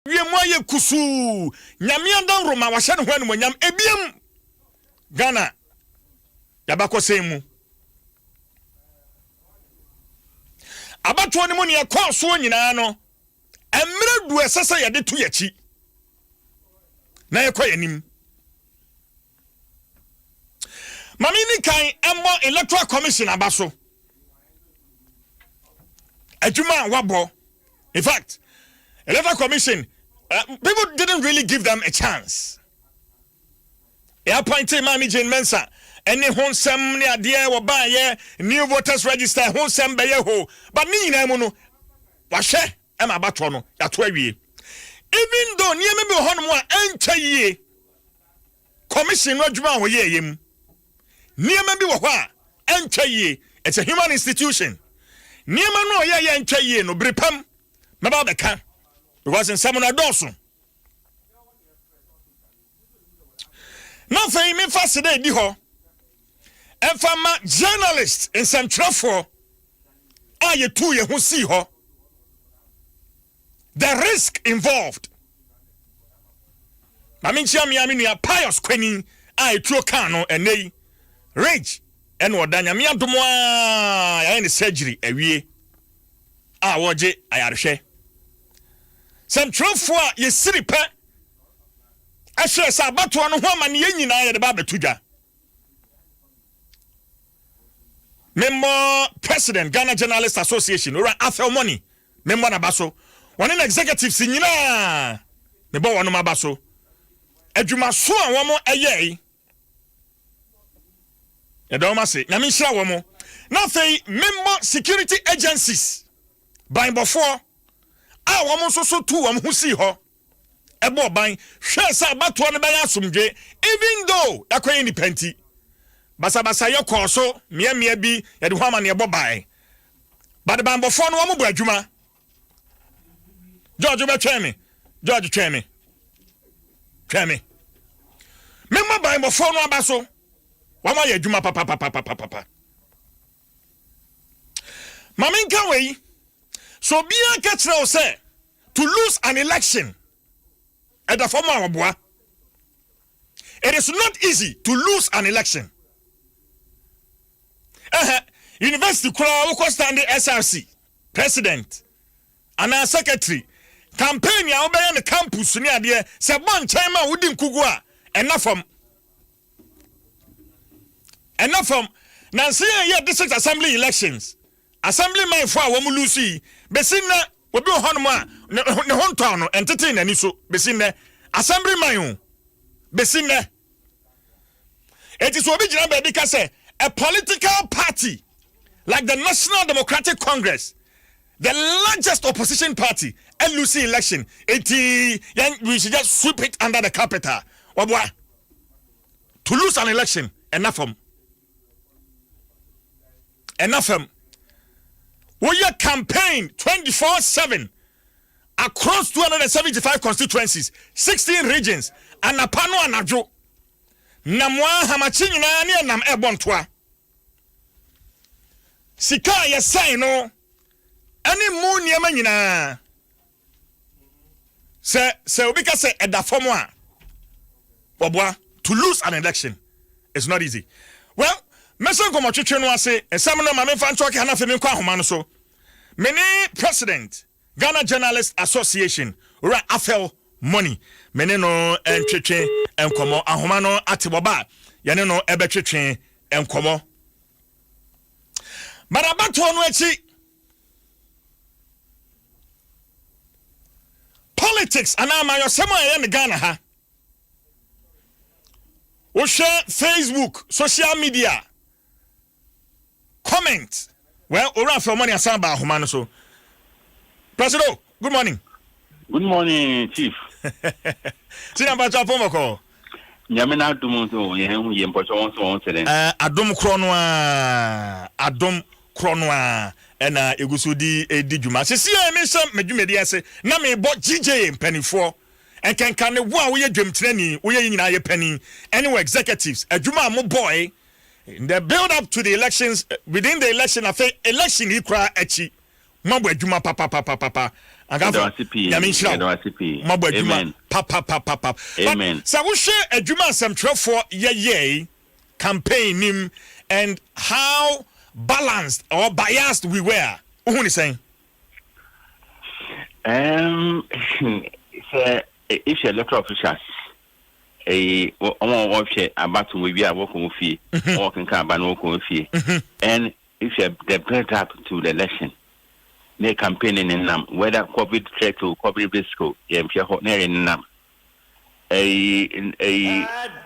wie moye kusu nyame adan roma wa hye ne ho animonyam ebiem Ghana yabako semu abato ne mu ne yakọ so nyina no emre du esesa yade to yachi na yakọ yanim mamini kan embo electoral commission abaso adwuma wabo in fact electoral commission people didn't really give them a chance. They appointed Mami Jane Mensa. Any honsem ne adie wo ba ye new voters register honsem be ye ho. But ni na mu no wahye e ma bato no ya to awie. Even though ni me be ho no a encha yie. Commission no adwuma ho ye yem. Ni me be wo ho a encha yie. It's a human institution. Ni me no ye encha yie no brepam me ba be kan. Because in some na doso. Nothing me fascinated di ho. And from my journalist in some trouble, are you two ye who see ho? The risk involved. I mean, Chamiamini a pious queening, I true cano and nay rage and what Danyamia Dumois any surgery a we. Ah, waje I are she. Some trouble ye city pet. I share Sabato and woman yen I the Baba Tuja. Member President Ghana Journalists Association or Afel Money. Member Nabaso. One in executive senior. Nebo one Mabaso. Ejuma so one more a ye. Edoma say, Namisha one more. Nothing member security agencies. By before. I want so two who see her. Ebo ban hwe sa bato ne ban asomdwe even though akwa independent basa ye koso mia bi ye de hwama ne ebo ban but the ban bofo no wo mo adwuma George be tweme George tweme memma ban bofo no abaso wo ma ye adwuma papa maminka we so bia ka kire o say to lose an election. It is not easy to lose an election. University Kura standing SRC president and our secretary campaign ya obey the campus near there se bon chairman wudi nkugua enough from Nancy ye district assembly elections assembly man for a woman Lucy besinna obi ohonoma ne honto no entertain ani so besinne assembly man besinne it is obi gina baby ka say a political party like the National Democratic Congress, the largest opposition party, LUC election, we should just sweep it under the carpet. To lose an election, enough of we are campaign 24/7 across 275 constituencies, 16 regions, and apano anajo. Namwa hamachi nyina ne nam ebontoa. Sika ye sign no. Ani mu niema nyina. Se obi ka se edafomo a. Oboa to lose an election is not easy. Well, Meson komo twetwe no ase, esam no ma me fa ntoke hana fe me kwa homa no so. Many president Ghana Journalists Association ora Afel Money. Mene no entwetwe enkomo ahoma no ateboba. Yane no ebetwetwe enkomo. Barabato no echi. Politics anama yosemo ye Ghana ha. Wo share Facebook, social media. Comment. Well, ora for money asamba ahoma no so. President, good morning. Good morning, Chief. Sina ba cha pomoko. Nyame na adom so ye hu ye mpocho won so won sele. Adom krono a ena egusudi edi dwuma. Sisi e me sem medwumedi ase na me bo GJ mpanifo. Enkenkan ne wo a wo ye dwemtirani, wo ye nyina ye pani. Anyway, executives, adwuma mo boy in the build up to the elections, within the election, election ikra echi. Mambo adwuma papa Agafo. Nyame nhyira. Mabo adwuma. Pap. Amen. But so wo share adwuma asɛmtwerɛfoɔ yɛyɛ campaign nim and how balanced or biased we were. Who is saying? So if you're electoral officials, about to we are working with you, working carbon working with you, and if you're the build up to the election, they campaigning in them, whether COVID threat or COVID risk, if you're hot near in them,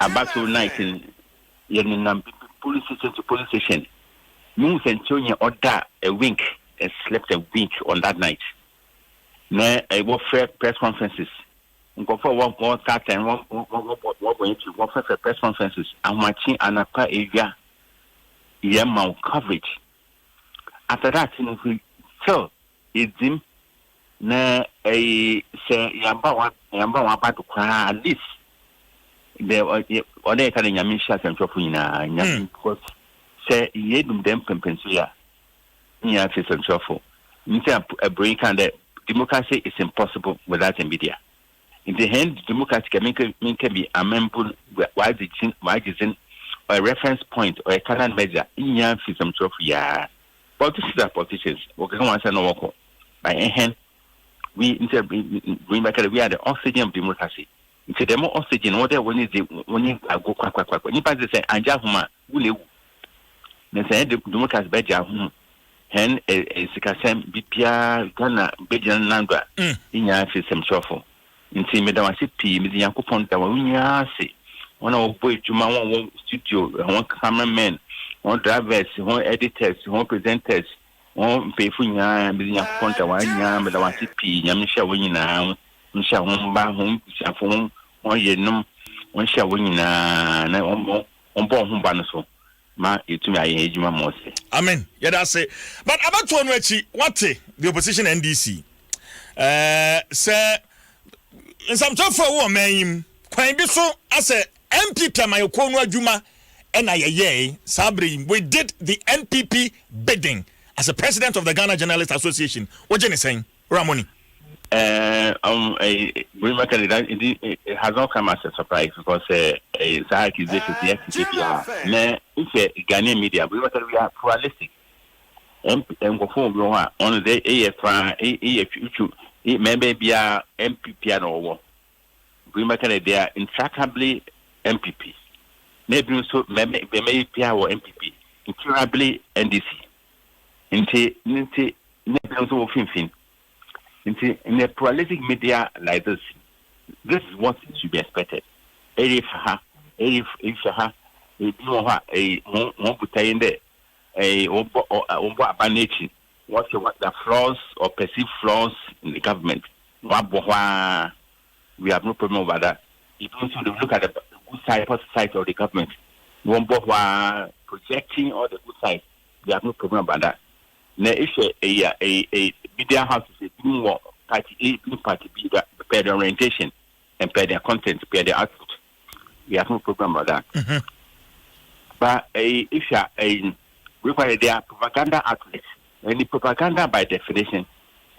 about to 19 police station to police station, moves and showing you order a wink and slept a wink on that night. Na what press conferences. Go for one start and one going to one for press conferences. I'm watching anapa area yamau coverage. After that, so it's him. Na say yamba about to cry at least. There or they can yamin shots and tropina yamin because say yedum them pensia. Yeah, it's a truffle. A break and democracy is impossible without the media. In the end, democracy can be a member, why is a reference point or a current measure in your system trophy. Yeah, politicians are politicians. Okay, no one said no walk. By hand, we are the oxygen of democracy. It's a demo oxygen, whatever when you go quack. When you pass the say, Anjahuma, will you? They say democracy by Jahum. Hen sikasem bibia Ghana bejan nandwa inya system shuffle nti medama sipi medi yakopon da wunya se wona wo boy juma won studio won cameramen won drivers won editors won presenters won pefunya medi yakopon da wanya medama sipi nyamhya wonyina nhya won ba won afo won yenum won hya wonyina na won bo ho ba no so ma itumi aye ejuma mose amen yeah that's it but about to echi what the opposition NDC say in some talk for wo man kwan bi so as a MPP amayeko no adwuma and ayeye sabri we did the NPP bidding as a president of the Ghana Journalists Association what you saying Ramoni it has not come as a surprise because it's accusation if Ghanaian media we are pluralistic and go for on the AF maybe be a MPP or we they are intractably MPP maybe so maybe or MPP incurably NDC into so fin in a pluralistic media like this is what should be expected. If what's the flaws or perceived flaws in the government? We have no problem about that. If you look at the good side, positive side of the government, projecting all the good side, we have no problem about that. Now, if a media house is a party A, party B, prepare their orientation and prepare their content, prepare their output. We have no problem about that. Mm-hmm. But if you require their propaganda outlets, and the propaganda by definition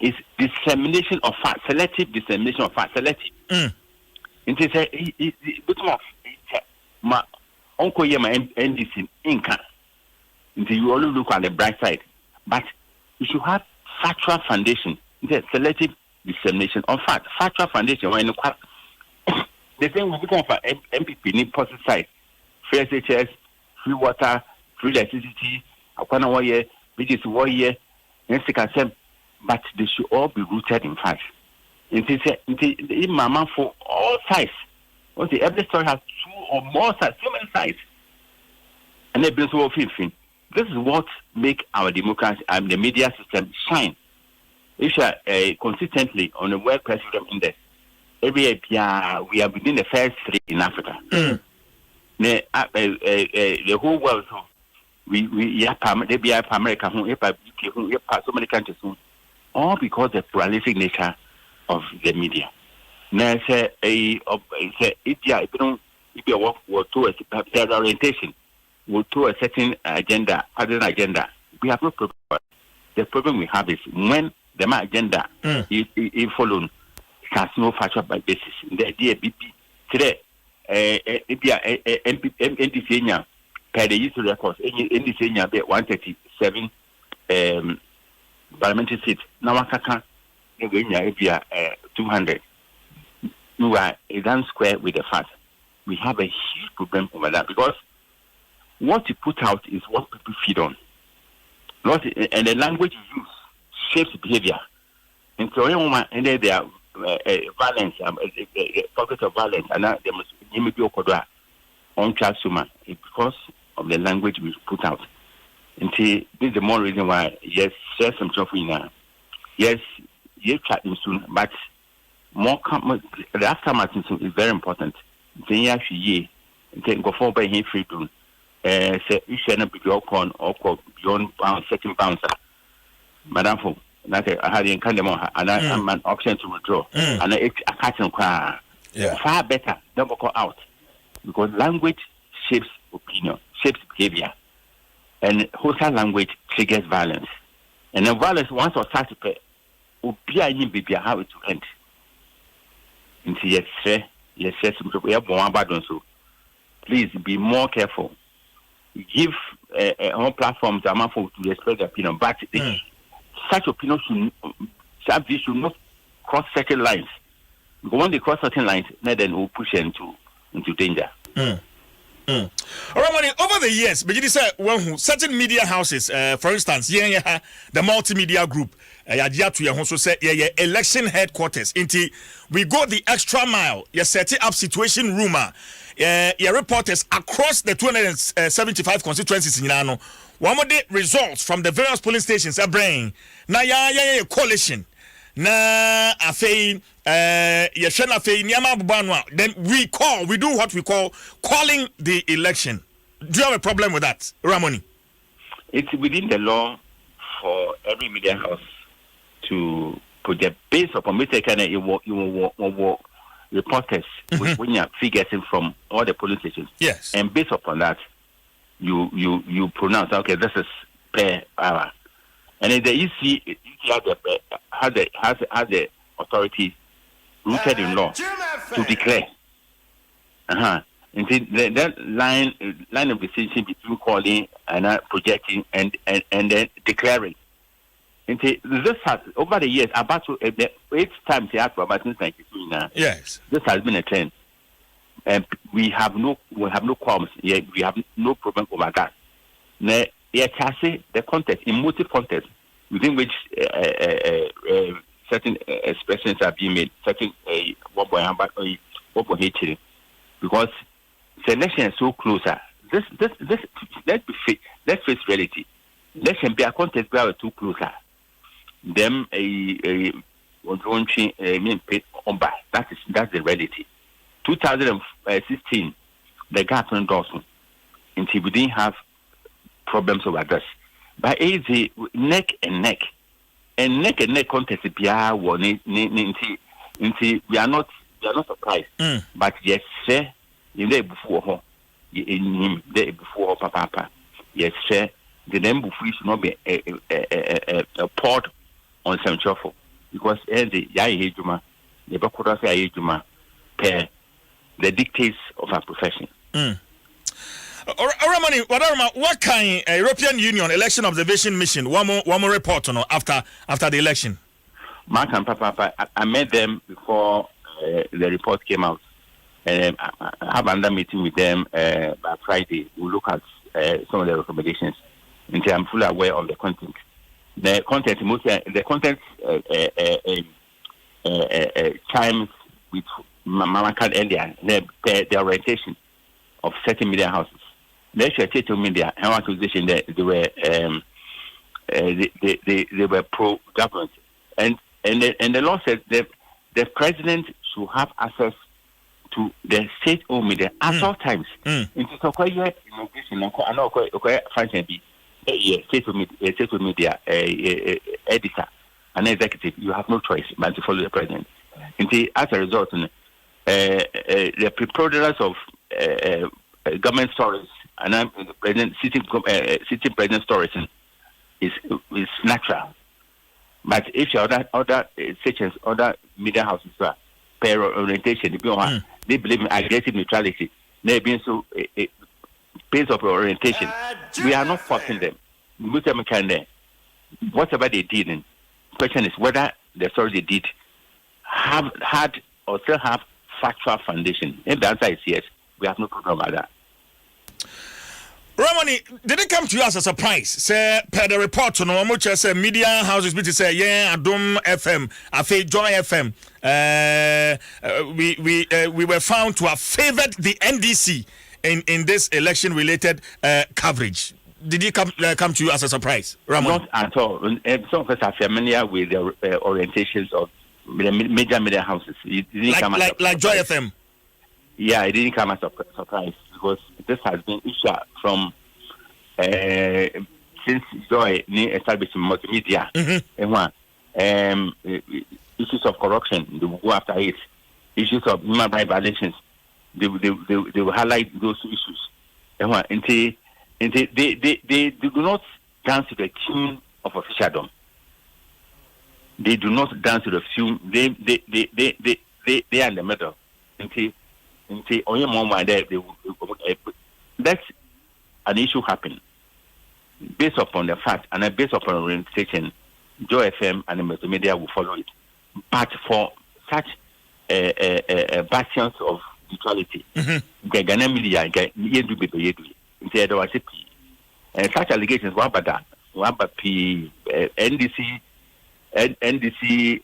is dissemination of facts, selective dissemination of facts, selective. It is a bit more. My uncle, my NDC, Inca. You only look on the bright side. But you should have factual foundation. It's selective dissemination of fact. Factual foundation. When you the thing we become for MPP need positive side. Free SHS, free water, free electricity, Akwana Waye, which is Waye, but they should all be rooted in fact. It is mama for all sides. Every story has two or more sides, so many sides. And they build so often. This is what make our democracy and the media system shine. If you are consistently on the World Press Freedom Index, every year we are within the first three in Africa. The whole world, we have America, UK, so many countries, all because of the pluralistic nature of the media. Now, if you work towards their orientation, to a certain agenda, other agenda, we have no problem. The problem we have is when the agenda he follow has no factual basis. The idea BP today NDC per the history records NDC be 137 parliamentary seats. Now Wakaka 200. You are a done square with the fact we have a huge problem over that, because what you put out is what people feed on. And the language you use shapes behavior. And so and then there are violence, pockets of violence, and now there must be on Chasuma because of the language we put out. And see, this is the more reason why, yes, there's some trouble now. Yes, you chatting soon, but more the aftermath is very important. Then you actually go forward by him free to say you should not be your corn or beyond certain bounds. Madam, for that I had in Kandamo, and I am an option to withdraw, and it's a catch and cry. Far better, don't go out, because language shapes opinion, shapes behavior, and hostile language triggers violence, and then violence once or starts to pay, will be how it will end. And yes, we have one bad one, so please be more careful. Give on platforms to express their opinion, but such opinions should not cross certain lines. Because when they cross certain lines, then we'll push them into danger. All right, over the years, but you say certain media houses, for instance, the multimedia group, also say election headquarters. We go the extra mile. You set up situation rumor. Your reporters across the 275 constituencies in Nano. One of the results from the various polling stations are bringing na coalition. Na afei yeshana afei nyama bubanwa. Then we do what we call calling the election. Do you have a problem with that, Ramoni? It's within the law for every media house to project based upon you will reporters when you figures in from all the police stations. Yes. And based upon that, you pronounce, okay, this is per hour. And then the EC has the authority rooted in law to declare. And that line of distinction between calling and projecting and then declaring. And this has over the years about 8 times about since 1992 now. Yes, this has been a trend, and we have no qualms. We have no problem over that. Now, the context, emotive context within which certain expressions are being made, certain because selection is so closer. This let's face reality. Election be a contest where we're too closer. Them that's the reality. 2016, the Gatton Dawson, until we didn't have problems over this. But it's neck and neck contest. We are not surprised. But yes, sir, in there before papa. Yes, sir, the name before should not be a port on some truffle, because the Yahijuma, the Bakuda Yahijuma, per the dictates of our profession. What kind European Union election observation mission? One more report on after the election. Mark and Papa, I met them before the report came out, and I have another meeting with them by Friday. We'll look at some of the recommendations, and I'm fully aware of the content. The content chimes with Mama Khan earlier, the orientation of certain media houses. They should take to media and accusation that they were pro-government, and the law says that the president should have access to the state-owned media at all times. Into so quite innovation, I know quite function be state-owned media editor, an executive. You have no choice but to follow the president. And as a result, the preponderance of government stories and the president sitting president stories is natural. But if you other sections, other media houses are per orientation, they believe in aggressive neutrality. They being so based of orientation. We are not forcing them. Whatever they did, the question is whether the story they did had or still have factual foundation. If the answer is yes, we have no problem about that. Ramani, did it come to you as a surprise? Say, per the report, no much as media houses, which say, yeah, Adom FM, Afe Joy FM. We were found to have favored the NDC in this election-related coverage. Did it come to you as a surprise, Ramani? Not at all. Some of us are familiar with the orientations of the major media houses. It didn't come as like Joy FM. Yeah, it didn't come as a surprise. Because this has been issued from since Joy established multimedia. Issues of corruption, they will go after it. Issues of human rights violations, they will highlight those issues. They do not dance to the tune of officialdom. They do not dance to the tune. They are in the middle. Let an issue happen based upon the fact and based upon orientation. Joy FM and the multimedia will follow it. But for such bastions of neutrality, the Ghana media and such allegations were NDC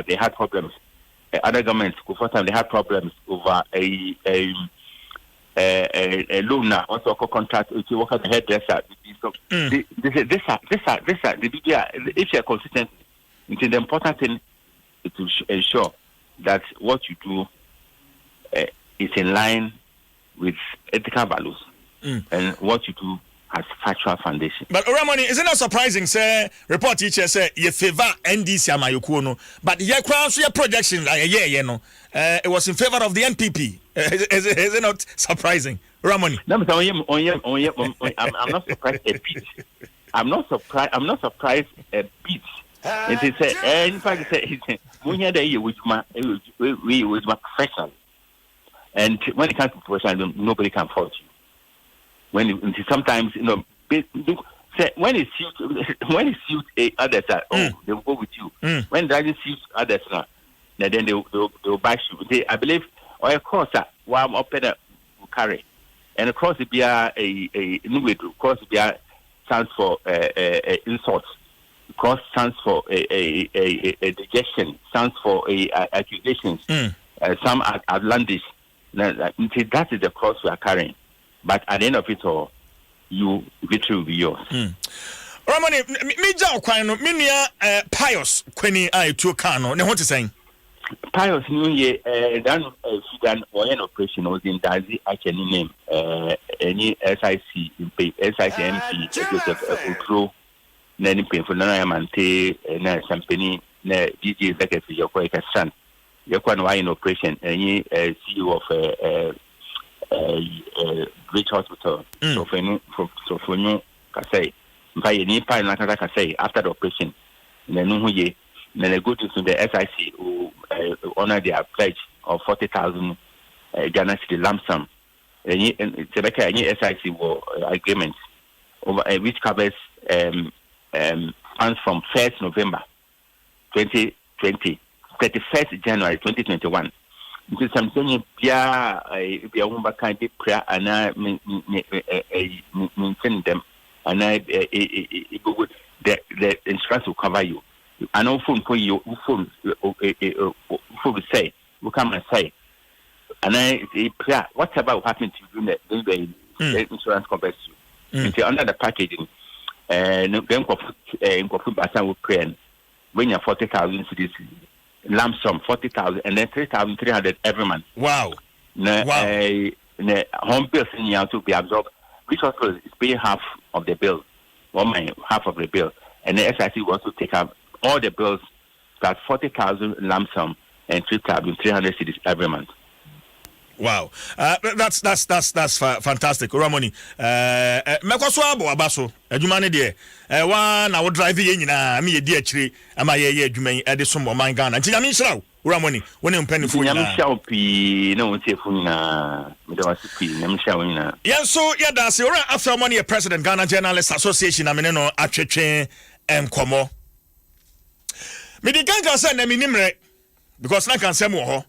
they had problems. Other governments, for time, they had problems over a loan now, also a contract to work at the hairdresser. So this are the media. If you are consistent, it's the important thing to ensure that what you do is in line with ethical values and what you do has factual foundation. But Ramani, is it not surprising? Say report teacher say you favor NDC Amayukuno, but your crown's your projection like it was in favor of the NPP. Is it not surprising, Ramani? No, I'm not surprised a bit. I'm not surprised a bit. It is in fact we with my professional, and when it comes to professional, nobody can fault you. Sometimes when it suits others, they will go with you. When it doesn't suit others, then they will bash you. I believe, or of course, what I'm open will carry, and of course, it be a new way. Of course, it be stands for insult. Of course, stands for a dejection. Stands for accusations. Some are outlandish. That is the cross we are carrying. But at the end of it all, victory will be yours. Ramani, me Jao Kwano, Minia Pius Queni I to Kano. Now what is saying? Pius New Year, done Sudan or an operation was in Dazi, I can name any SIC in pay, SICMP, Utro, Nanny Pay for Nanamante, Sampany, DJ Secretary, your quite a son. Your one wine operation, any CEO of Rich Hospital, so for you, Kasei, by any pine like I say, after the operation, then they go to the SIC who honor their pledge of 40,000 Ghana city lump sum. Any SIC agreement over which covers funds from 1st November 2020, 31st January 2021. Because something be a woman kind of prayer and I maintain them and the insurance will cover you. I know phone for you, phone will say, will come and say, and I prayer, whatever will happen to you, the insurance covers you. Until under the packaging, then Basan will pray when you're 40,000 cities. Lump sum 40,000 and then 3,300 every month. Wow! Home bills in year to be absorbed. Which hospital is paying half of the bill, half of the bill, and the SIC will also take up all the bills. That's 40,000 lump sum and 3,300 cities every month. Wow, that's fantastic. Ramoni, mekoso abo abaso. Adwuma ne de. Wa na wo drive ye nyina me ye di akire ama ye adwuma yi e de so mo man Ghana. Nti nyame nhyira wo. Ramoni, woni mpanifo nyina. Nyame hya opi na won tiefo nyina. Me da wasi pi, nyame hya wo nyina. Yenso ye da se ora after money President Ghana Journalists Association amene no atwetwe enkomo. Me di ganga say na minimre because na kan say mo ho.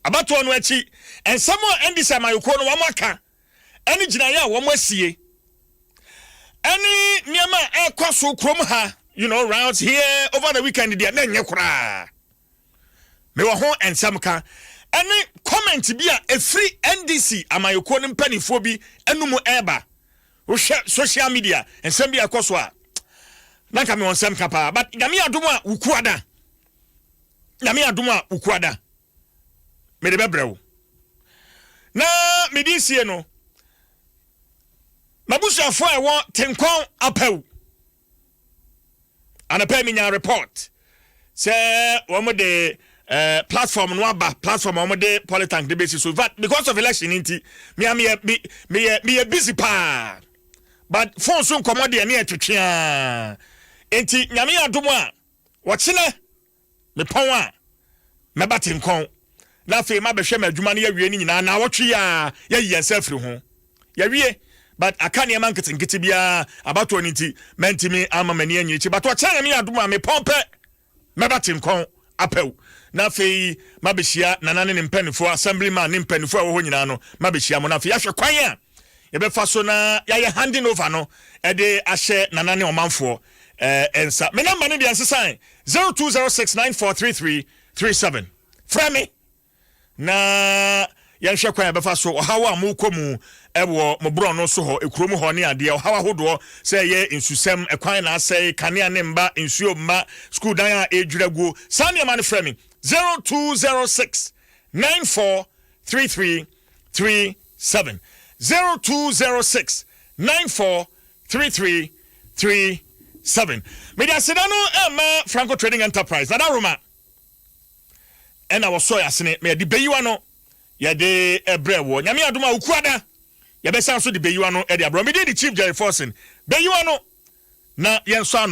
Abato no achi and someone endi say mayoko no wamaka any ginaye a wo asie any niema e kwaso krom ha rounds here over the weekend dia na nye kura me wo ho ensamka any comment bi a free NDC amayoko no mpanifo bi enum eba wo hwe social media ensam bi akoso a na ka me wonsam kapa but nyame adom a wukuada me de bebrew na me di sie no mabusuafo e won tenkon apew anape me nya report say wo mo de platform no aba platform wo mo de Polytank de basis so that because of election inti me busy pa but phone so commode e na etwetwea enti nyame adom a wo kine me pon a me batenkon na fe ma behwe madwuma na yawie ni nyina na wotwe ya yensafiri ho yawie but akane man nkete bia abato ni ti mentimi ama mani anyi chi but wachana me adoma me pompe me batenkon apew na fe ma behia nanane ne mpanifo assemblyman ne mpanifo a wo ho nyina no ma behia mo na fe yahwe kwan a ye be fa so na ya handing over no e de ahye nanane omanfo ensa me number ne de ansesan 0206943337 frame na yanhwe kwan be fa so hawa amukomu ewo mobro no so ho ekrom ho ne ade hawa hodo say ye insusem ekwan na say kanea ne mba insuo mma school dan a ejuragu sane man frame 0206 943337 0206 943337 media sedano ema Franco Trading Enterprise na Roma and our soya sene me de beyiwa no ye de ebrewo nyame adoma ukuada ye be san so de beyiwa no e de abro me de chief Jerry Forson beyiwa no na yen so ano